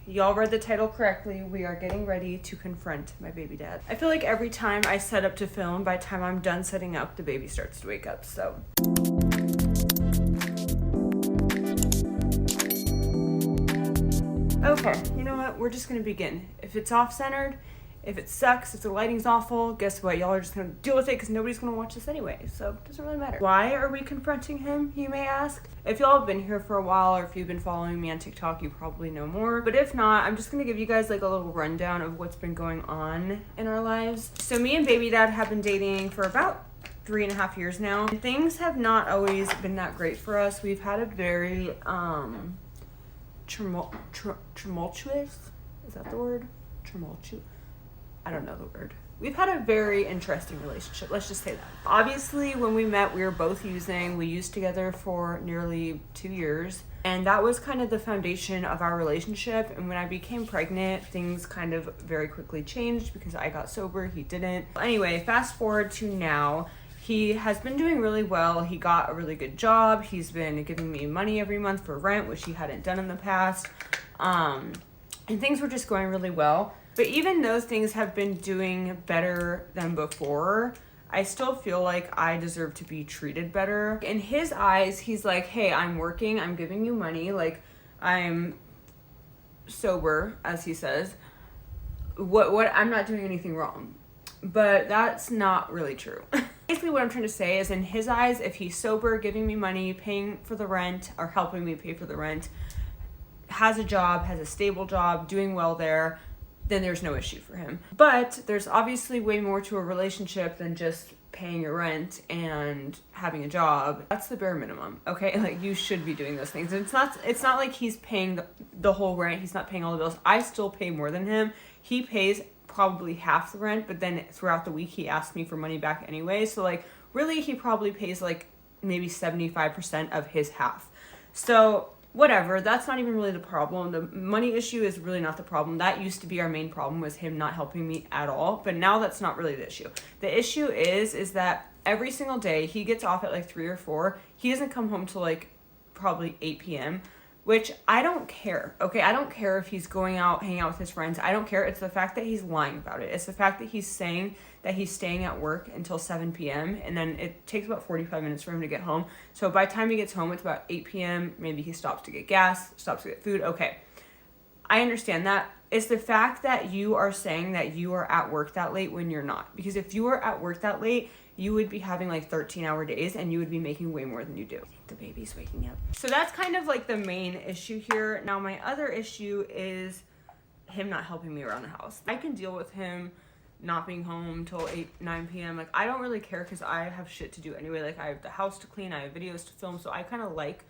y'all read the title correctly. We are getting ready to confront my baby dad. I feel like every time I set up to film, by the time I'm done setting up, the baby starts to wake up, so. Okay, you know what? We're just gonna begin. If it's off-centered, if it sucks, if the lighting's awful, guess what? Y'all are just gonna deal with it because nobody's gonna watch this anyway, so it doesn't really matter. Why are we confronting him, you may ask? If y'all have been here for a while or if you've been following me on TikTok, you probably know more. But if not, I'm just gonna give you guys like a little rundown of what's been going on in our lives. So me and baby dad have been dating for about 3.5 years now. And things have not always been that great for us. We've had a very tumultuous, is that the word? Tumultuous? I don't know the word. We've had a very interesting relationship. Let's just say that. Obviously, when we met, we were both using. We used together for nearly 2 years. And that was kind of the foundation of our relationship. And when I became pregnant, things kind of very quickly changed because I got sober, he didn't. Anyway, fast forward to now. He has been doing really well. He got a really good job. He's been giving me money every month for rent, which he hadn't done in the past. And things were just going really well. But even those things have been doing better than before. I still feel like I deserve to be treated better. In his eyes, he's like, hey, I'm working, I'm giving you money, like I'm sober, as he says. What I'm not doing anything wrong. But that's not really true. Basically what I'm trying to say is in his eyes, if he's sober, giving me money, paying for the rent, or helping me pay for the rent, has a job, has a stable job, doing well there, then there's no issue for him. But there's obviously way more to a relationship than just paying your rent and having a job. That's the bare minimum, okay? Like, you should be doing those things. And it's not like he's paying the whole rent. He's not paying all the bills. I still pay more than him. He pays probably half the rent, but then throughout the week, he asks me for money back anyway. So, like, really, he probably pays, like, maybe 75% of his half. So whatever, that's not even really the problem. The money issue is really not the problem. That used to be our main problem, was him not helping me at all. But now that's not really the issue. The issue is that every single day he gets off at like 3 or 4. He doesn't come home till like probably 8 p.m., which I don't care. Okay, I don't care if he's going out, hanging out with his friends. I don't care. It's the fact that he's lying about it. It's the fact that he's saying that he's staying at work until 7 p.m. and then it takes about 45 minutes for him to get home. So by the time he gets home, it's about 8 p.m. Maybe he stops to get gas, stops to get food. Okay, I understand that. It's the fact that you are saying that you are at work that late when you're not. Because if you were at work that late, you would be having like 13-hour days and you would be making way more than you do. I think the baby's waking up. So that's kind of like the main issue here. Now my other issue is him not helping me around the house. I can deal with him not being home till 9 p.m. Like, I don't really care because I have shit to do anyway. Like, I have the house to clean, I have videos to film, so I kind of like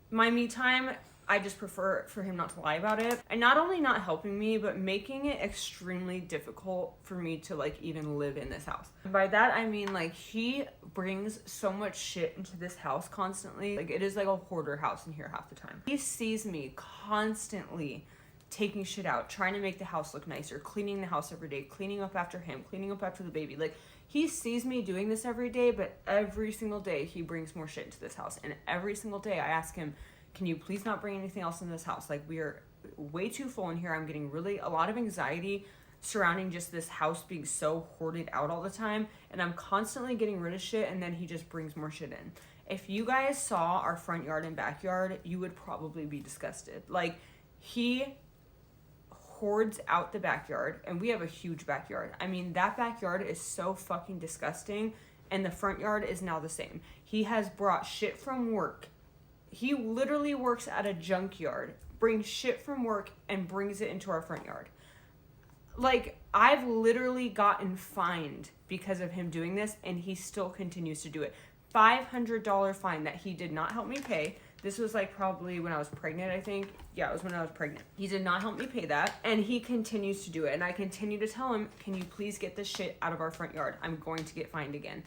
my me time. I just prefer for him not to lie about it. And not only not helping me, but making it extremely difficult for me to like even live in this house. And by that, I mean like he brings so much shit into this house constantly. Like, it is like a hoarder house in here half the time. He sees me constantly taking shit out, trying to make the house look nicer, cleaning the house every day, cleaning up after him, cleaning up after the baby. Like, he sees me doing this every day, but every single day he brings more shit into this house. And every single day I ask him, can you please not bring anything else in this house? Like, we are way too full in here. I'm getting really a lot of anxiety surrounding just this house being so hoarded out all the time. And I'm constantly getting rid of shit, and then he just brings more shit in. If you guys saw our front yard and backyard, you would probably be disgusted. Like, he hoards out the backyard, and we have a huge backyard. I mean, that backyard is so fucking disgusting, and the front yard is now the same. He has brought shit from work. He literally works at a junkyard, brings shit from work and brings it into our front yard. Like, I've literally gotten fined because of him doing this, and he still continues to do it. $500 fine that he did not help me pay. This was like probably when I was pregnant, I think. Yeah, it was when I was pregnant. He did not help me pay that, and he continues to do it. And I continue to tell him, can you please get this shit out of our front yard? I'm going to get fined again.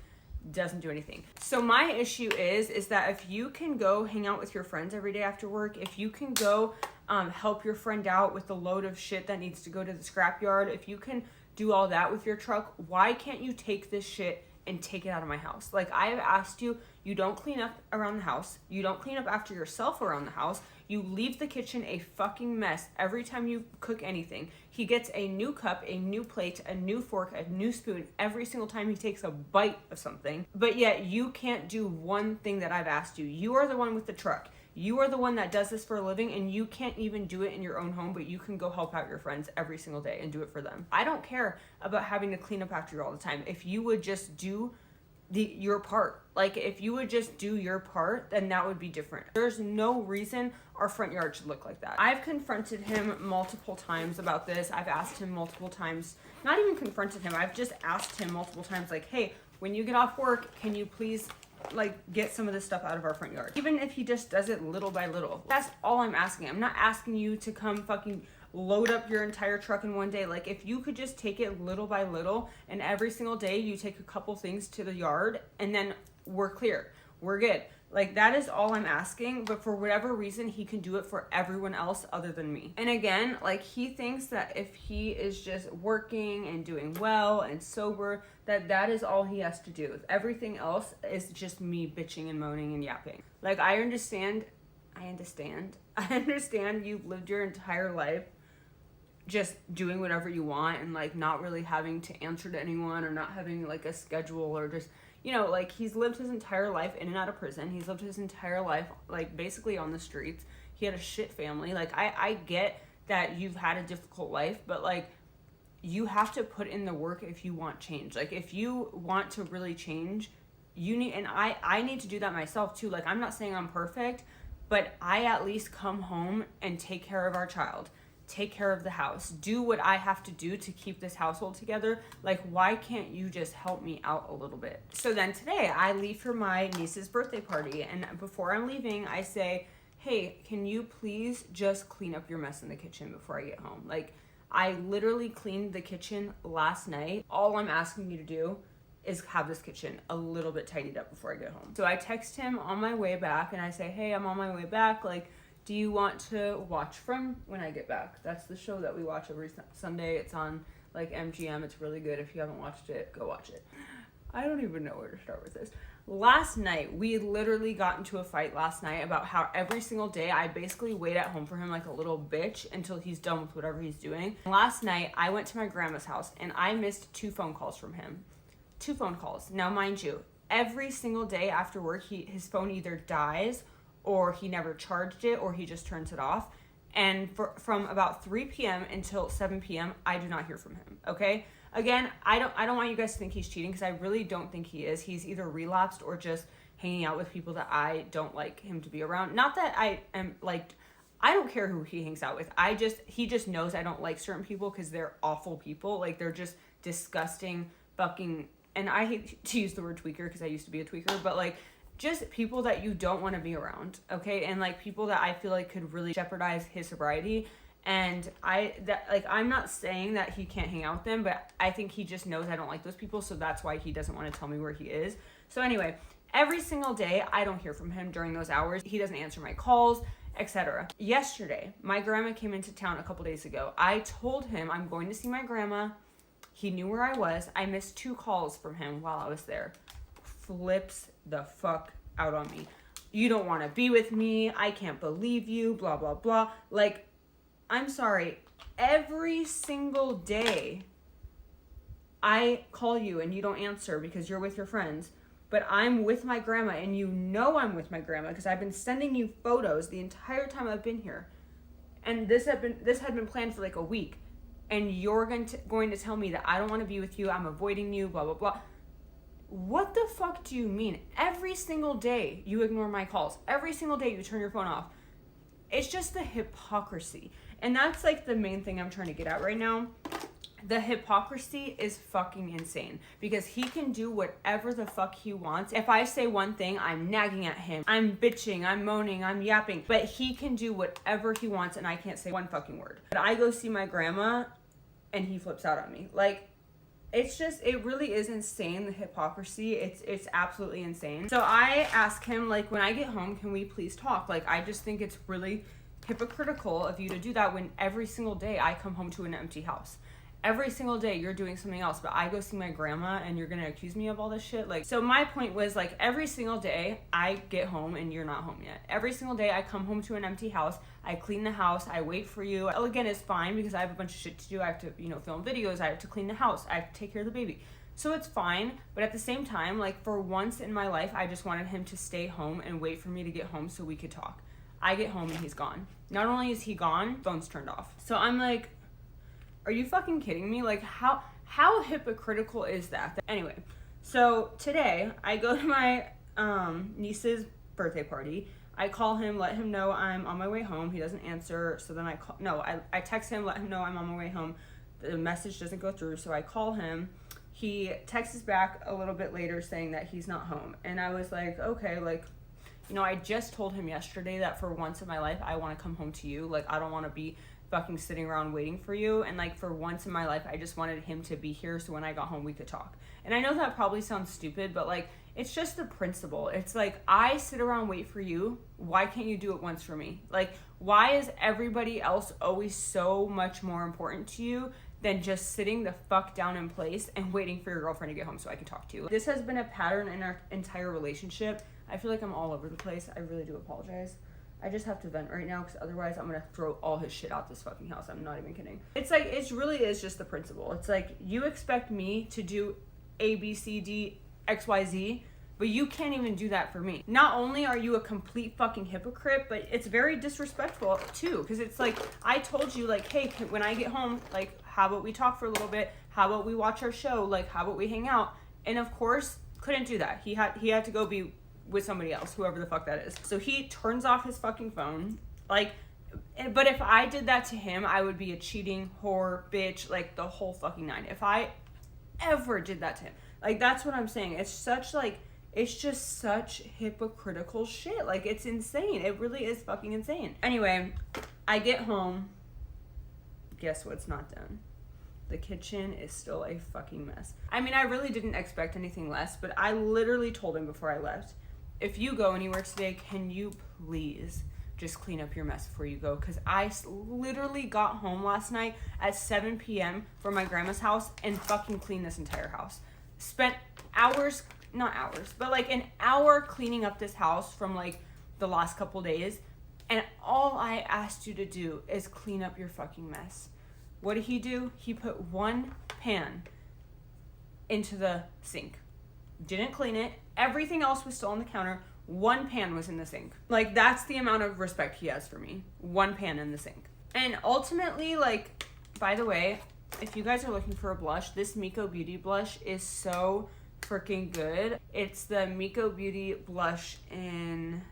Doesn't do anything. So my issue is that if you can go hang out with your friends every day after work, if you can go help your friend out with the load of shit that needs to go to the scrapyard, if you can do all that with your truck, why can't you take this shit and take it out of my house? Like, I have asked you, you don't clean up around the house, you don't clean up after yourself around the house, You leave the kitchen a fucking mess every time you cook anything. He gets a new cup, a new plate, a new fork, a new spoon every single time he takes a bite of something. But yet you can't do one thing that I've asked you. You are the one with the truck. You are the one that does this for a living, and you can't even do it in your own home, but you can go help out your friends every single day and do it for them. I don't care about having to clean up after you all the time. If you would just do your part, like if you would just do your part, then that would be different. There's no reason our front yard should look like that. I've confronted him multiple times about this. I've asked him multiple times, not even confronted him, I've just asked him multiple times, like, hey, when you get off work, can you please like get some of this stuff out of our front yard? Even if he just does it little by little. That's all I'm asking. I'm not asking you to come fucking load up your entire truck in one day. Like, if you could just take it little by little, and every single day you take a couple things to the yard, and then we're clear, we're good. Like, that is all I'm asking. But for whatever reason, he can do it for everyone else other than me. And again, like, he thinks that if he is just working and doing well and sober, that is all he has to do. Everything else is just me bitching and moaning and yapping. Like, I understand you've lived your entire life just doing whatever you want and like not really having to answer to anyone or not having like a schedule or just, you know, like he's lived his entire life in and out of prison. He's lived his entire life like basically on the streets. He had a shit family. Like I get that you've had a difficult life, but like you have to put in the work if you want change. Like if you want to really change, you need, and I need to do that myself too. Like I'm not saying I'm perfect, but I at least come home and take care of our child. Take care of the house, do what I have to do to keep this household together. Like, why can't you just help me out a little bit? So then today I leave for my niece's birthday party, and before I'm leaving, I say, hey, can you please just clean up your mess in the kitchen before I get home? Like, I literally cleaned the kitchen last night. All I'm asking you to do is have this kitchen a little bit tidied up before I get home. So I text him on my way back and I say, hey, I'm on my way back. Like, do you want to watch From When I Get Back? That's the show that we watch every Sunday. It's on like MGM. It's really good. If you haven't watched it, go watch it. I don't even know where to start with this. Last night, we literally got into a fight last night about how every single day I basically wait at home for him like a little bitch until he's done with whatever he's doing. Last night, I went to my grandma's house and I missed 2 phone calls from him. 2 phone calls. Now, mind you, every single day after work, his phone either dies or he never charged it, or he just turns it off. And from about 3 p.m. until 7 p.m., I do not hear from him, okay? Again, I don't want you guys to think he's cheating, because I really don't think he is. He's either relapsed or just hanging out with people that I don't like him to be around. Not that I am, like, I don't care who he hangs out with. He just knows I don't like certain people because they're awful people. Like, they're just disgusting fucking, and I hate to use the word tweaker because I used to be a tweaker, but like, just people that you don't want to be around, okay? And like people that I feel like could really jeopardize his sobriety. And I'm not saying that he can't hang out with them, but I think he just knows I don't like those people, so that's why he doesn't want to tell me where he is. So anyway, every single day I don't hear from him during those hours. He doesn't answer my calls, etc. Yesterday, my grandma came into town a couple days ago. I told him I'm going to see my grandma. He knew where I was. I missed 2 calls from him while I was there. Flips the fuck out on me. You don't want to be with me. I can't believe you, blah, blah, blah. Like, I'm sorry. Every single day I call you and you don't answer because you're with your friends. But I'm with my grandma and you know I'm with my grandma because I've been sending you photos the entire time I've been here. And this had been planned for like a week. And you're going to tell me that I don't want to be with you. I'm avoiding you, blah, blah, blah. What the fuck do you mean? Every single day you ignore my calls. Every single day you turn your phone off. It's just the hypocrisy. And that's like the main thing I'm trying to get at right now. The hypocrisy is fucking insane because he can do whatever the fuck he wants. If I say one thing, I'm nagging at him. I'm bitching, I'm moaning, I'm yapping. But he can do whatever he wants and I can't say one fucking word. But I go see my grandma and he flips out on me. Like, it really is insane, the hypocrisy. It's absolutely insane. So I ask him, like, when I get home, can we please talk? Like, I just think it's really hypocritical of you to do that when every single day I come home to an empty house. every single day you're doing something else, but I go see my grandma and you're gonna accuse me of all this shit. Like, so my point was, like, every single day I get home and you're not home yet. Every single day I come home to an empty house, I clean the house, I wait for you. Well, again, it's fine because I have a bunch of shit to do. I have to, you know, film videos, I have to clean the house, I have to take care of the baby. So it's fine, but at the same time, like, for once in my life, I just wanted him to stay home and wait for me to get home so we could talk. I get home and he's gone. Not only is he gone, phone's turned off. So I'm like, are you fucking kidding me? Like, how hypocritical is that? Anyway, so today I go to my niece's birthday party. I call him, let him know I'm on my way home. He doesn't answer. So then I text him, let him know I'm on my way home. The message doesn't go through. So I call him. He texts back a little bit later saying that he's not home. And I was like, okay, like, you know, I just told him yesterday that for once in my life, I want to come home to you. Like, I don't want to be fucking sitting around waiting for you. And, like, for once in my life, I just wanted him to be here so when I got home, we could talk. And I know that probably sounds stupid, but, like, it's just the principle. It's like, I sit around, wait for you. Why can't you do it once for me? Like, why is everybody else always so much more important to you than just sitting the fuck down in place and waiting for your girlfriend to get home so I can talk to you? This has been a pattern in our entire relationship. I feel like I'm all over the place. I really do apologize. I just have to vent right now because otherwise I'm going to throw all his shit out this fucking house. I'm not even kidding. It's like, it really is just the principle. It's like, you expect me to do A, B, C, D, X, Y, Z, but you can't even do that for me. Not only are you a complete fucking hypocrite, but it's very disrespectful too. Because it's like, I told you, like, hey, when I get home, like, how about we talk for a little bit? How about we watch our show? Like, how about we hang out? And of course, couldn't do that. He had to go be with somebody else, whoever the fuck that is. So he turns off his fucking phone. Like, but if I did that to him, I would be a cheating whore, bitch, like the whole fucking nine. If I ever did that to him. Like, that's what I'm saying. It's such, like, it's just such hypocritical shit. Like, it's insane. It really is fucking insane. Anyway, I get home. Guess what's not done? The kitchen is still a fucking mess. I mean, I really didn't expect anything less, but I literally told him before I left, if you go anywhere today, can you please just clean up your mess before you go? Because I literally got home last night at 7 p.m. from my grandma's house and fucking cleaned this entire house. Spent hours, not hours, but like an hour cleaning up this house from like the last couple days. And all I asked you to do is clean up your fucking mess. What did he do? He put one pan into the sink. Didn't clean it. Everything else was still on the counter. One pan was in the sink. Like, that's the amount of respect he has for me. One pan in the sink. And ultimately, like, by the way, if you guys are looking for a blush, this Miko Beauty blush is so freaking good. It's the Miko Beauty blush in,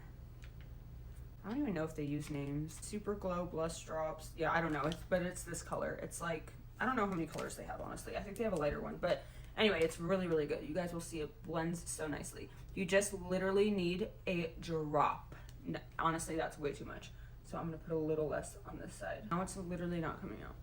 I don't even know if they use names. Super Glow Blush Drops. Yeah, I don't know. But it's this color. It's like, I don't know how many colors they have, honestly. I think they have a lighter one. But anyway, it's really, really good. You guys will see it blends so nicely. You just literally need a drop. No, honestly, that's way too much. So I'm going to put a little less on this side. Now it's literally not coming out.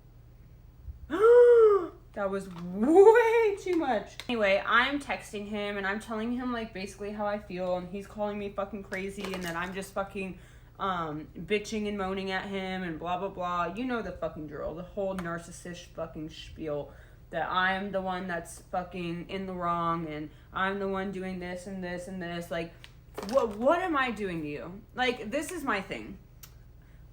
That was way too much. Anyway, I'm texting him and I'm telling him like basically how I feel, and he's calling me fucking crazy, and then I'm just fucking bitching and moaning at him and blah blah blah. You know the fucking drill, the whole narcissist fucking spiel that I'm the one that's fucking in the wrong and I'm the one doing this and this and this. Like, what am I doing to you? Like, this is my thing.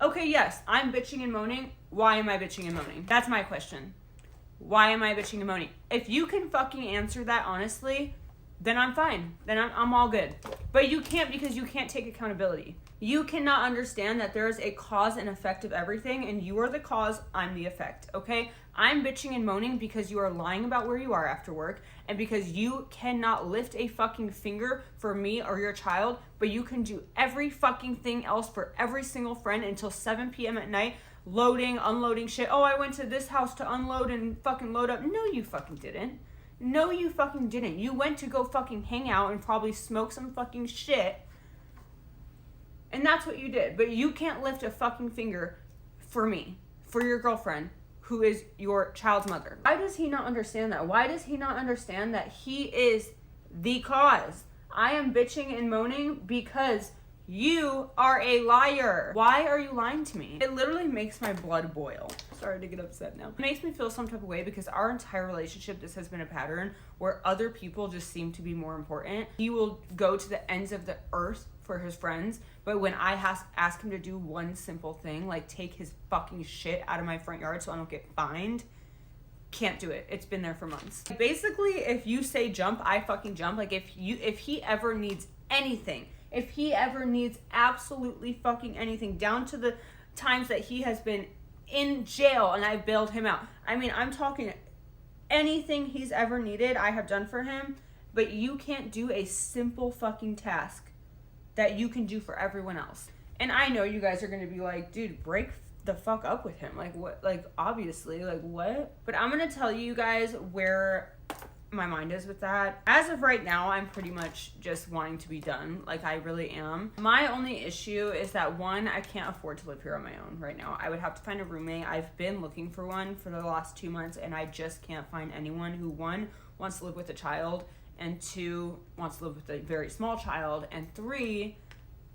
Okay, yes, I'm bitching and moaning. Why am I bitching and moaning? That's my question. Why am I bitching and moaning? If you can fucking answer that honestly, then I'm fine. Then I'm all good. But you can't, because you can't take accountability. You cannot understand that there is a cause and effect of everything, and you are the cause, I'm the effect, okay? I'm bitching and moaning because you are lying about where you are after work, and because you cannot lift a fucking finger for me or your child, but you can do every fucking thing else for every single friend until 7 p.m. at night, loading, unloading shit. Oh, I went to this house to unload and fucking load up. No, you fucking didn't. No, you fucking didn't. You went to go fucking hang out and probably smoke some fucking shit. And that's what you did. But you can't lift a fucking finger for me, for your girlfriend, who is your child's mother. Why does he not understand that? Why does he not understand that he is the cause? I am bitching and moaning because you are a liar. Why are you lying to me? It literally makes my blood boil. starting to get upset now. It makes me feel some type of way because our entire relationship, this has been a pattern where other people just seem to be more important. He will go to the ends of the earth for his friends, but when I ask him to do one simple thing, like take his fucking shit out of my front yard so I don't get fined, can't do it. It's been there for months. Basically, if you say jump, I fucking jump. Like if he ever needs anything, if he ever needs absolutely fucking anything, down to the times that he has been in jail and I've bailed him out. I mean, I'm talking anything he's ever needed, I have done for him, but you can't do a simple fucking task that you can do for everyone else. And I know you guys are going to be like, dude, break the fuck up with him. Like, what? Like, obviously, like, what? But I'm going to tell you guys where my mind is with that. As of right now, I'm pretty much just wanting to be done. Like, I really am. My only issue is that, one, I can't afford to live here on my own right now. I would have to find a roommate. I've been looking for one for the last 2 months, and I just can't find anyone who, one, wants to live with a child, and two, wants to live with a very small child, and three,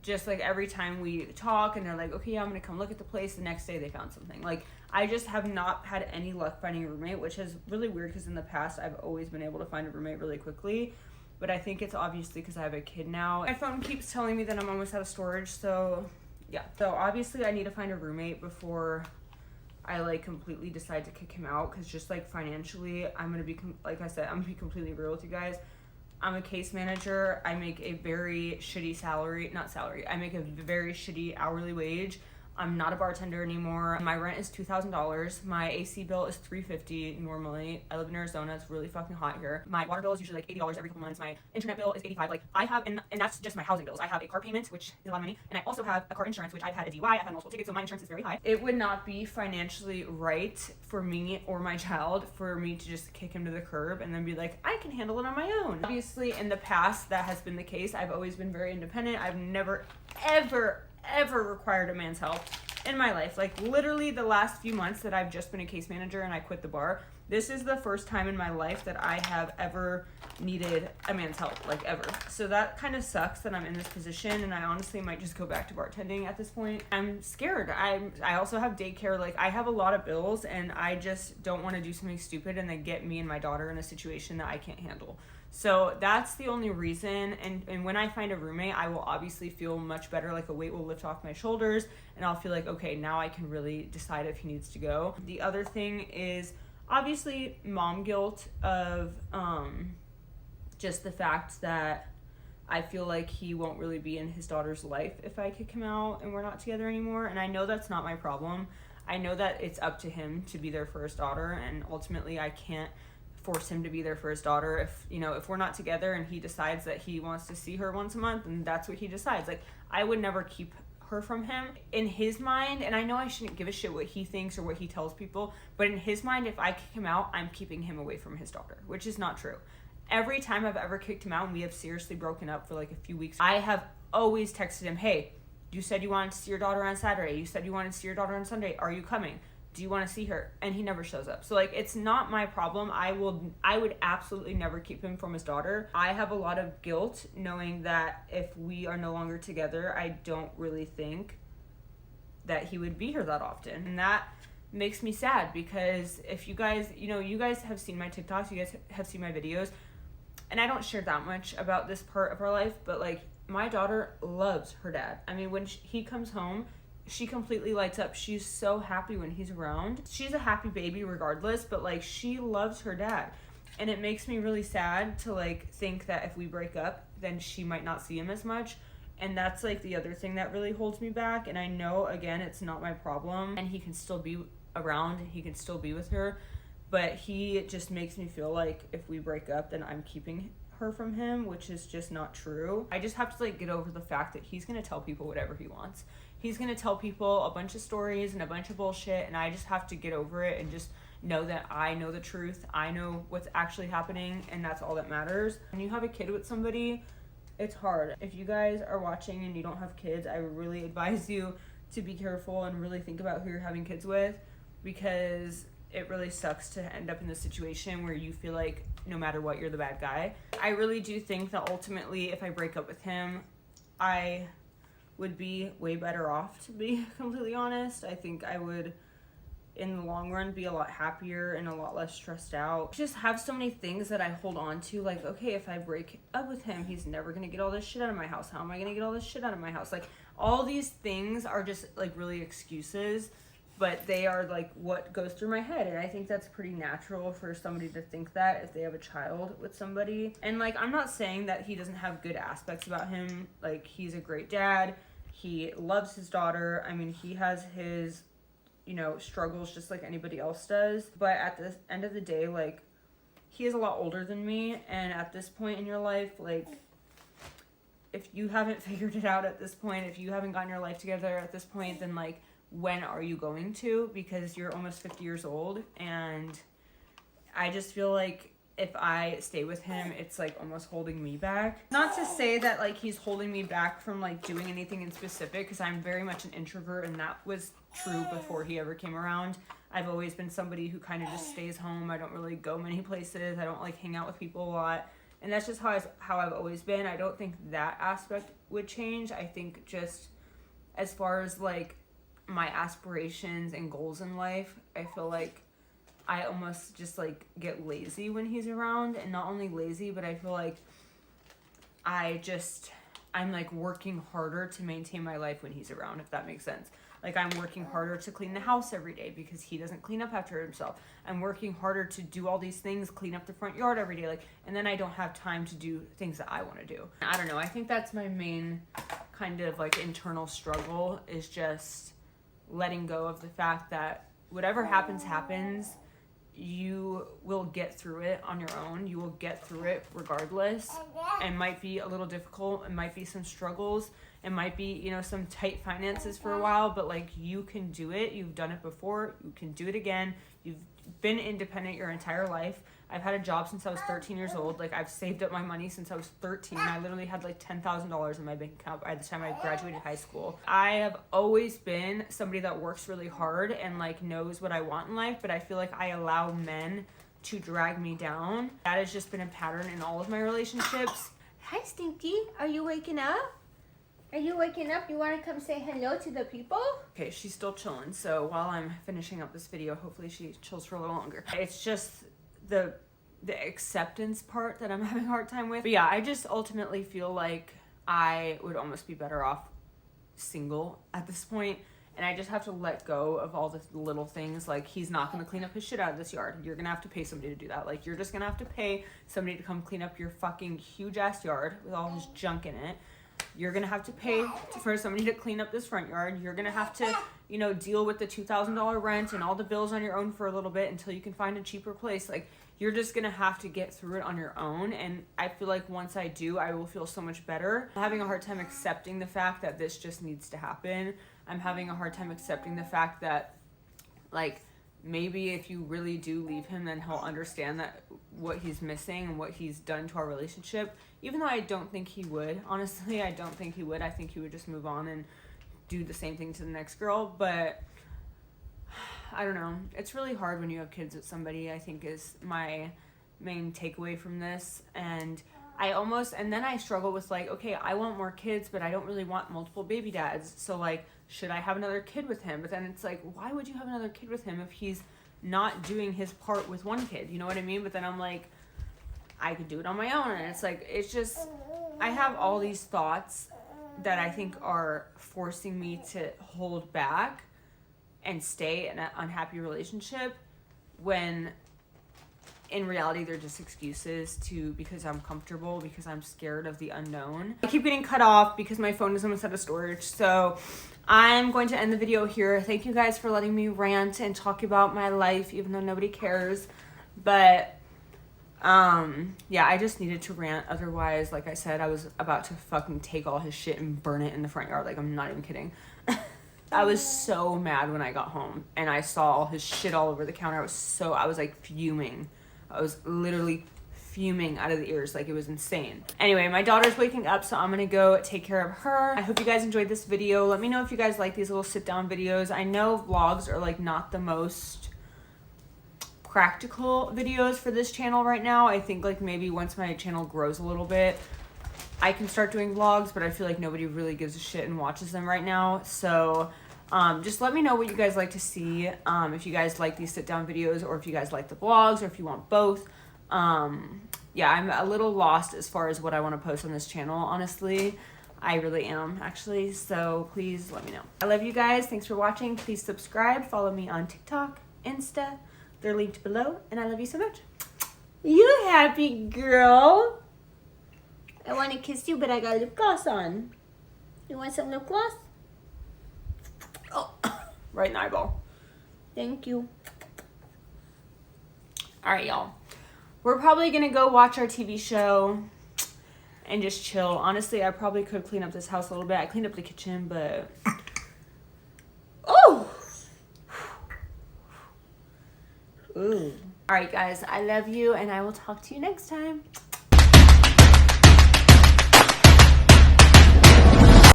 just like every time we talk and they're like, okay, yeah, I'm gonna come look at the place, the next day they found something. Like, I just have not had any luck finding a roommate, which is really weird because in the past I've always been able to find a roommate really quickly, but I think it's obviously because I have a kid now. My phone keeps telling me that I'm almost out of storage, so yeah. So obviously I need to find a roommate before I like completely decide to kick him out, because just like financially, I'm gonna be like I said, I'm gonna be completely real with you guys. I'm a case manager. I make a very shitty I make a very shitty hourly wage. I'm not a bartender anymore. My rent is $2,000. My AC bill is $350 normally. I live in Arizona. It's really fucking hot here. My water bill is usually like $80 every couple months. My internet bill is $85. Like, I have, and that's just my housing bills. I have a car payment, which is a lot of money, and I also have a car insurance, which I've had a DUI. I've had multiple tickets, so my insurance is very high. It would not be financially right for me or my child for me to just kick him to the curb and then be like, I can handle it on my own. Obviously, in the past, that has been the case. I've always been very independent. I've never, ever required a man's help in my life. Like, literally the last few months that I've just been a case manager and I quit the bar, this is the first time in my life that I have ever needed a man's help, like ever. So that kind of sucks that I'm in this position, and I honestly might just go back to bartending at this point. I'm scared. I also have daycare. Like, I have a lot of bills, and I just don't want to do something stupid and then get me and my daughter in a situation that I can't handle. So that's the only reason, and when I find a roommate, I will obviously feel much better, like a weight will lift off my shoulders, and I'll feel like, okay, now I can really decide if he needs to go. The other thing is obviously mom guilt of just the fact that I feel like he won't really be in his daughter's life if I kick him out and we're not together anymore, and I know that's not my problem. I know that it's up to him to be there for his daughter, and ultimately I can't force him to be there for his daughter. If we're not together and he decides that he wants to see her once a month, and that's what he decides. Like, I would never keep her from him. In his mind, and I know I shouldn't give a shit what he thinks or what he tells people, but in his mind, if I kick him out, I'm keeping him away from his daughter, which is not true. Every time I've ever kicked him out and we have seriously broken up for like a few weeks, I have always texted him, hey, you said you wanted to see your daughter on Saturday. You said you wanted to see your daughter on Sunday. Are you coming? Do you want to see her? And he never shows up. So like, it's not my problem. I would absolutely never keep him from his daughter. I have a lot of guilt knowing that if we are no longer together, I don't really think that he would be here that often. And that makes me sad, because if you guys, you guys have seen my TikToks, you guys have seen my videos, and I don't share that much about this part of our life, but like, my daughter loves her dad. I mean, when he comes home, she completely lights up. She's so happy when he's around. She's a happy baby regardless, but like, she loves her dad. And it makes me really sad to like think that if we break up, then she might not see him as much. And that's like the other thing that really holds me back. And I know, again, it's not my problem, and he can still be around, he can still be with her, but he just makes me feel like if we break up, then I'm keeping her from him, which is just not true. I just have to like get over the fact that he's gonna tell people whatever he wants. He's gonna tell people a bunch of stories and a bunch of bullshit, and I just have to get over it and just know that I know the truth. I know what's actually happening, and that's all that matters. When you have a kid with somebody, it's hard. If you guys are watching and you don't have kids, I really advise you to be careful and really think about who you're having kids with, because it really sucks to end up in this situation where you feel like no matter what, you're the bad guy. I really do think that ultimately, if I break up with him, I would be way better off, to be completely honest. I think I would in the long run be a lot happier and a lot less stressed out. I just have so many things that I hold on to, like, okay, if I break up with him, he's never gonna get all this shit out of my house. How am I gonna get all this shit out of my house? Like, all these things are just like really excuses, but they are like what goes through my head. And I think that's pretty natural for somebody to think that if they have a child with somebody. And like, I'm not saying that he doesn't have good aspects about him. Like, he's a great dad, he loves his daughter. I mean, he has his, you know, struggles just like anybody else does. But at the end of the day, like, he is a lot older than me. And at this point in your life, like, if you haven't figured it out at this point, if you haven't gotten your life together at this point, then like, when are you going to? Because you're almost 50 years old. And I just feel like if I stay with him, it's like almost holding me back. Not to say that like he's holding me back from like doing anything in specific, because I'm very much an introvert, and that was true before he ever came around. I've always been somebody who kind of just stays home. I don't really go many places. I don't like hang out with people a lot. And that's just how I've always been. I don't think that aspect would change. I think just as far as like my aspirations and goals in life, I feel like I almost just like get lazy when he's around. And not only lazy, but I feel like I'm like working harder to maintain my life when he's around, if that makes sense. Like, I'm working harder to clean the house every day because he doesn't clean up after himself. I'm working harder to do all these things, clean up the front yard every day. Like, and then I don't have time to do things that I want to do. I don't know. I think that's my main kind of like internal struggle, is just letting go of the fact that whatever happens, you will get through it on your own. You will get through it regardless. It might be a little difficult. It might be some struggles. It might be, you know, some tight finances for a while, but like, you can do it. You've done it before. You can do it again. You've been independent your entire life. I've had a job since I was 13 years old. Like, I've saved up my money since I was 13. I literally had like $10,000 in my bank account by the time I graduated high school. I have always been somebody that works really hard and like knows what I want in life, but I feel like I allow men to drag me down. That has just been a pattern in all of my relationships. Hi, Stinky. Are you waking up? Are you waking up? You want to come say hello to the people? Okay, she's still chilling. So while I'm finishing up this video, hopefully she chills for a little longer. It's just the acceptance part that I'm having a hard time with. But yeah, I just ultimately feel like I would almost be better off single at this point. And I just have to let go of all the little things. Like, he's not going to clean up his shit out of this yard. You're going to have to pay somebody to do that. Like, you're just going to have to pay somebody to come clean up your fucking huge ass yard with all his junk in it. You're going to have to pay for somebody to clean up this front yard. You're going to have to, you know, deal with the $2,000 rent and all the bills on your own for a little bit until you can find a cheaper place. Like, you're just going to have to get through it on your own. And I feel like once I do, I will feel so much better. I'm having a hard time accepting the fact that this just needs to happen. I'm having a hard time accepting the fact that, like, maybe if you really do leave him, then he'll understand that what he's missing and what he's done to our relationship. Even though I don't think he would. Honestly, I don't think he would. I think he would just move on and do the same thing to the next girl. But I don't know. It's really hard when you have kids with somebody, I think, is my main takeaway from this. And then I struggle with, like, okay, I want more kids, but I don't really want multiple baby dads. So, like, should I have another kid with him? But then it's like, why would you have another kid with him if he's not doing his part with one kid? You know what I mean? But then I'm like, I could do it on my own. And it's like, it's just, I have all these thoughts that I think are forcing me to hold back and stay in an unhappy relationship, when in reality they're just excuses because I'm comfortable, because I'm scared of the unknown. I keep getting cut off because my phone is almost out of storage, so I'm going to end the video here. Thank you guys for letting me rant and talk about my life, even though nobody cares. But yeah, I just needed to rant. Otherwise, like I said, I was about to fucking take all his shit and burn it in the front yard. Like, I'm not even kidding. I was so mad when I got home and I saw all his shit all over the counter. I was like fuming. I was literally fuming out of the ears. Like, it was insane. Anyway, my daughter's waking up, so I'm gonna go take care of her. I hope you guys enjoyed this video. Let me know if you guys like these little sit down videos. I know vlogs are like not the most practical videos for this channel right now. I think like maybe once my channel grows a little bit, I can start doing vlogs, but I feel like nobody really gives a shit and watches them right now. So Just let me know what you guys like to see. If you guys like these sit down videos, or if you guys like the vlogs, or if you want both. Yeah, I'm a little lost as far as what I want to post on this channel, honestly. I really am, actually. So please let me know. I love you guys. Thanks for watching. Please subscribe. Follow me on TikTok, Insta. They're linked below. And I love you so much. You happy girl. I want to kiss you, but I got lip gloss on. You want some lip gloss? Oh, right in the eyeball. Thank you. All right, y'all. We're probably going to go watch our TV show and just chill. Honestly, I probably could clean up this house a little bit. I cleaned up the kitchen, but... Oh! Ooh. All right, guys. I love you, and I will talk to you next time.